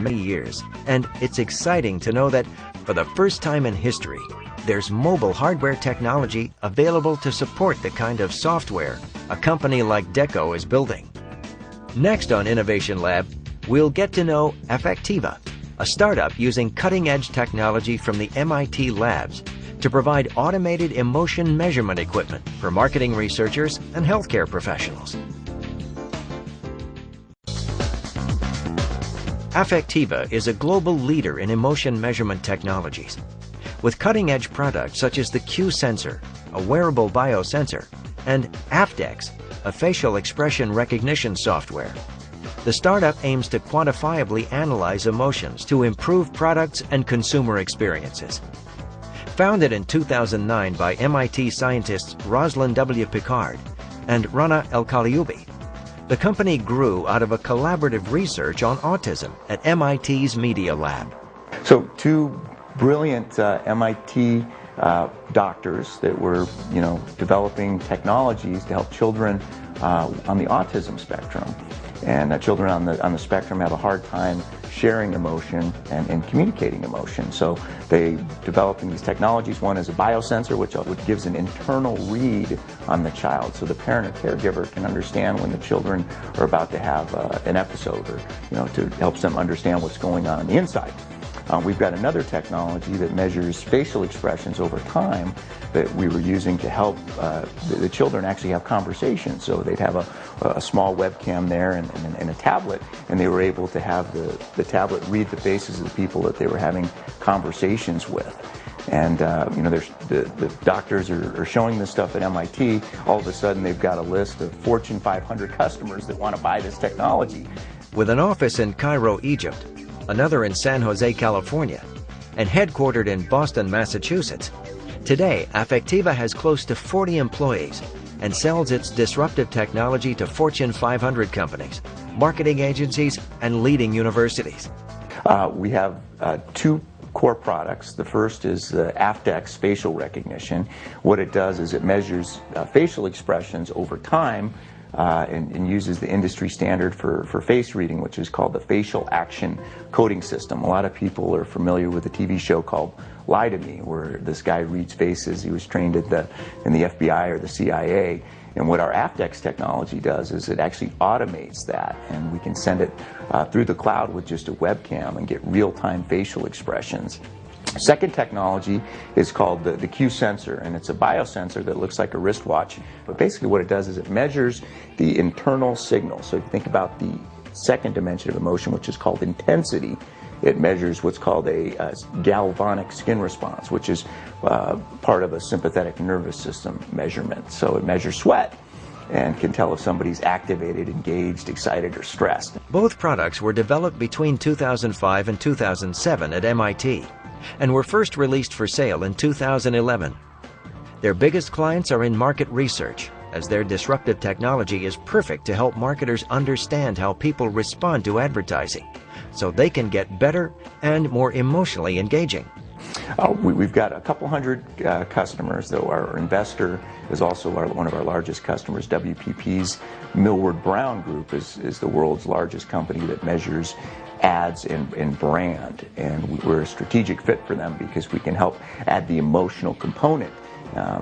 many years, and it's exciting to know that, for the first time in history, there's mobile hardware technology available to support the kind of software a company like Deco is building. Next on Innovation Lab, we'll get to know Affectiva, a startup using cutting-edge technology from the MIT labs to provide automated emotion measurement equipment for marketing researchers and healthcare professionals. Affectiva is a global leader in emotion measurement technologies. With cutting-edge products such as the Q sensor, a wearable biosensor, and Afdex, a facial expression recognition software, the startup aims to quantifiably analyze emotions to improve products and consumer experiences. Founded in 2009 by MIT scientists Rosalind W. Picard and Rana El-Kalioubi, the company grew out of a collaborative research on autism at MIT's Media Lab. So two brilliant MIT doctors that were, developing technologies to help children on the autism spectrum. And children on the spectrum have a hard time sharing emotion and communicating emotion. So they developing these technologies. One is a biosensor, which gives an internal read on the child, so the parent or caregiver can understand when the children are about to have an episode, or to help them understand what's going on the inside. We've got another technology that measures facial expressions over time that we were using to help the children actually have conversations. So they'd have a small webcam there and a tablet, and they were able to have the tablet read the faces of the people that they were having conversations with. And the doctors are showing this stuff at MIT. All of a sudden they've got a list of Fortune 500 customers that want to buy this technology. With an office in Cairo, Egypt, another in San Jose, California, and headquartered in Boston, Massachusetts, today Affectiva has close to 40 employees and sells its disruptive technology to Fortune 500 companies, marketing agencies, and leading universities. We have two core products. The first is the Afdex facial recognition. What it does is it measures facial expressions over time and uses the industry standard for face reading, which is called the facial action coding system. A lot of people are familiar with a TV show called Lie to Me, where this guy reads faces. He was trained in the FBI or the CIA. And what our Afdex technology does is it actually automates that, and we can send it through the cloud with just a webcam and get real-time facial expressions. Second technology is called the Q sensor, and it's a biosensor that looks like a wristwatch. But basically what it does is it measures the internal signal. So if you think about the second dimension of emotion, which is called intensity, it measures what's called a galvanic skin response, which is part of a sympathetic nervous system measurement. So it measures sweat and can tell if somebody's activated, engaged, excited, or stressed. Both products were developed between 2005 and 2007 at MIT and were first released for sale in 2011. Their biggest clients are in market research, as their disruptive technology is perfect to help marketers understand how people respond to advertising, so they can get better and more emotionally engaging. We've got a couple hundred customers, though. Our investor is also one of our largest customers. WPP's Millward Brown Group is the world's largest company that measures ads and brand, and we're a strategic fit for them because we can help add the emotional component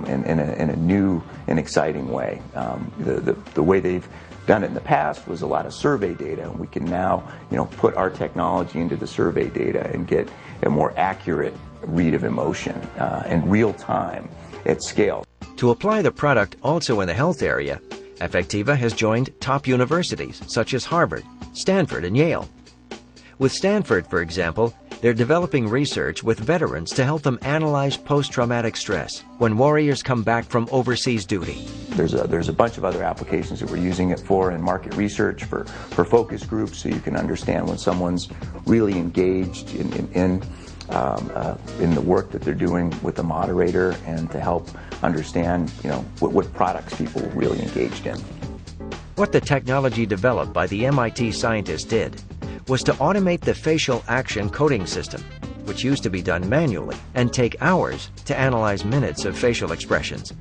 in a new and exciting way. The way they've done it in the past was a lot of survey data, and we can now put our technology into the survey data and get a more accurate read of emotion in real time at scale. To apply the product also in the health area, Affectiva has joined top universities such as Harvard, Stanford, and Yale. With Stanford, for example, they're developing research with veterans to help them analyze post-traumatic stress when warriors come back from overseas duty. There's a bunch of other applications that we're using it for in market research, for focus groups, so you can understand when someone's really engaged in the work that they're doing with the moderator, and to help understand what products people are really engaged in. What the technology developed by the MIT scientists did was to automate the facial action coding system, which used to be done manually and take hours to analyze minutes of facial expressions.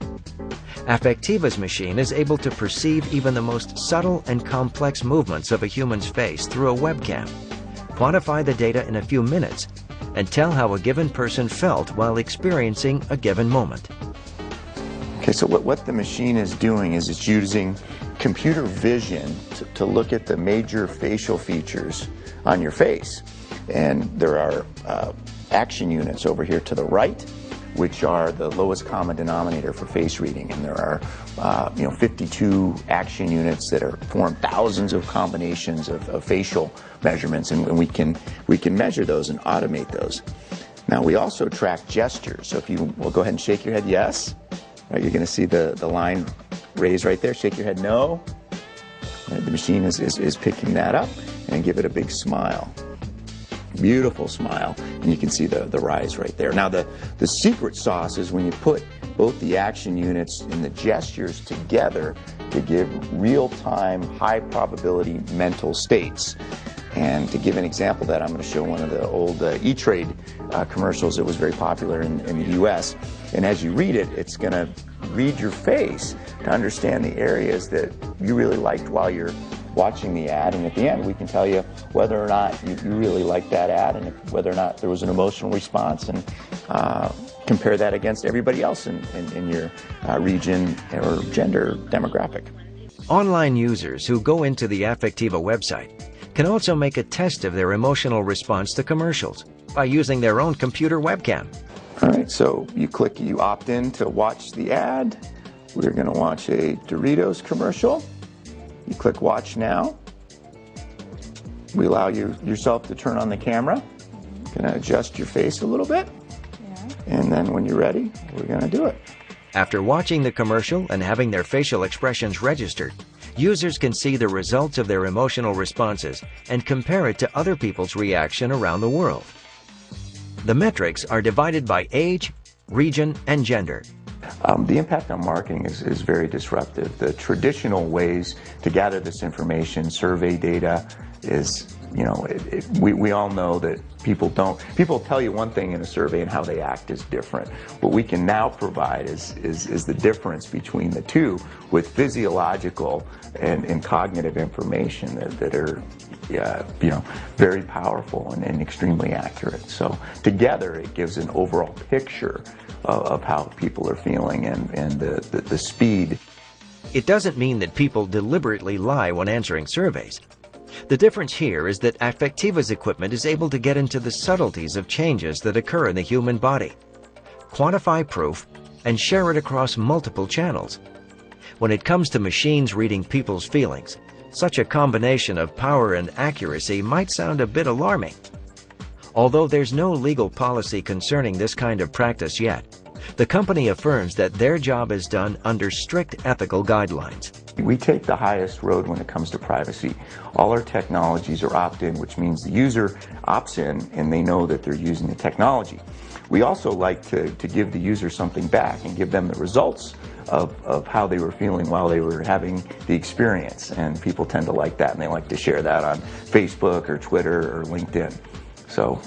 Affectiva's machine is able to perceive even the most subtle and complex movements of a human's face through a webcam, quantify the data in a few minutes, and tell how a given person felt while experiencing a given moment. Okay, so what the machine is doing is it's using computer vision to look at the major facial features on your face. And there are action units over here to the right, which are the lowest common denominator for face reading. And there are 52 action units that form thousands of combinations of facial measurements, and we can measure those and automate those. Now we also track gestures. So if you will go ahead and shake your head yes, right, you're going to see the line raised right there. Shake your head no. Right, the machine is picking that up, and give it a big smile. Beautiful smile, and you can see the rise right there. Now the secret sauce is when you put both the action units and the gestures together to give real-time, high-probability mental states. And to give an example of that, I'm going to show one of the old E-Trade commercials that was very popular in the U.S. And as you read it, it's going to read your face to understand the areas that you really liked while you're watching the ad, and at the end we can tell you whether or not you really liked that ad and whether or not there was an emotional response, and compare that against everybody else in your region or gender demographic. Online users who go into the Affectiva website can also make a test of their emotional response to commercials by using their own computer webcam. All right, so you opt in to watch the ad. We're going to watch a Doritos commercial. You click watch now. We allow yourself to turn on the camera. Going to adjust your face a little bit. Yeah. And then when you're ready, we're going to do it. After watching the commercial and having their facial expressions registered, users can see the results of their emotional responses and compare it to other people's reaction around the world. The metrics are divided by age, region, and gender. The impact on marketing is very disruptive. The traditional ways to gather this information, survey data, is, we all know that people tell you one thing in a survey and how they act is different. What we can now provide is the difference between the two with physiological and cognitive information that are very powerful and extremely accurate. So together it gives an overall picture of how people are feeling and the speed. It doesn't mean that people deliberately lie when answering surveys. The difference here is that Affectiva's equipment is able to get into the subtleties of changes that occur in the human body, quantify proof, and share it across multiple channels. When it comes to machines reading people's feelings, such a combination of power and accuracy might sound a bit alarming. Although there's no legal policy concerning this kind of practice yet, the company affirms that their job is done under strict ethical guidelines. We take the highest road when it comes to privacy. All our technologies are opt-in, which means the user opts in and they know that they're using the technology. We also like to give the user something back and give them the results of how they were feeling while they were having the experience. And people tend to like that, and they like to share that on Facebook or Twitter or LinkedIn. So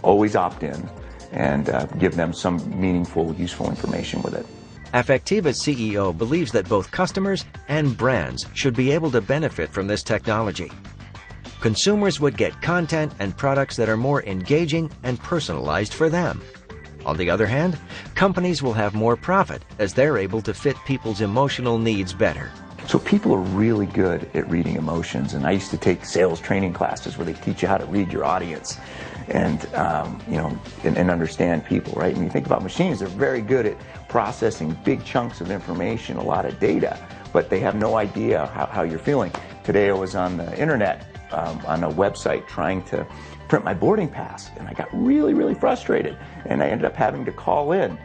always opt in and give them some meaningful, useful information with it. Affectiva's CEO believes that both customers and brands should be able to benefit from this technology. Consumers would get content and products that are more engaging and personalized for them. On the other hand, companies will have more profit as they're able to fit people's emotional needs better. So people are really good at reading emotions, and I used to take sales training classes where they teach you how to read your audience and understand people, right? And you think about machines, they're very good at processing big chunks of information, a lot of data, but they have no idea how you're feeling. Today I was on the internet on a website trying to print my boarding pass, and I got really, really frustrated, and I ended up having to call in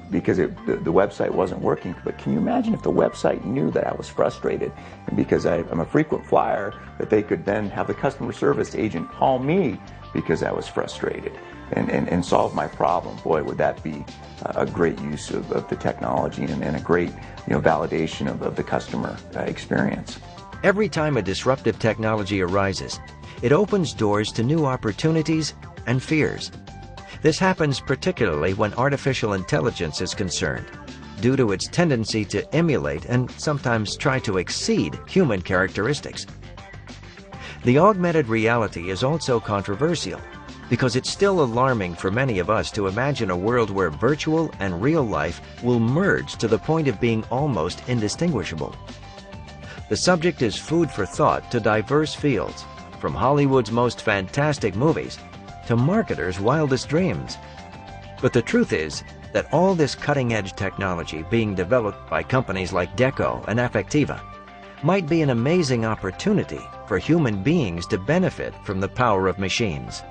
because the website wasn't working. But can you imagine if the website knew that I was frustrated, and because I'm a frequent flyer, that they could then have the customer service agent call me because I was frustrated and solve my problem? Boy, would that be a great use of the technology and a great validation of the customer experience. Every time a disruptive technology arises, it opens doors to new opportunities and fears. This happens particularly when artificial intelligence is concerned, due to its tendency to emulate and sometimes try to exceed human characteristics. The augmented reality is also controversial because it's still alarming for many of us to imagine a world where virtual and real life will merge to the point of being almost indistinguishable. The subject is food for thought to diverse fields, from Hollywood's most fantastic movies to marketers' wildest dreams. But the truth is that all this cutting-edge technology being developed by companies like Deco and Affectiva might be an amazing opportunity for human beings to benefit from the power of machines,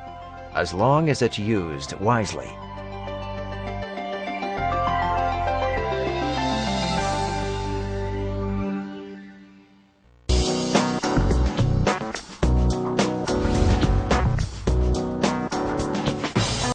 as long as it's used wisely.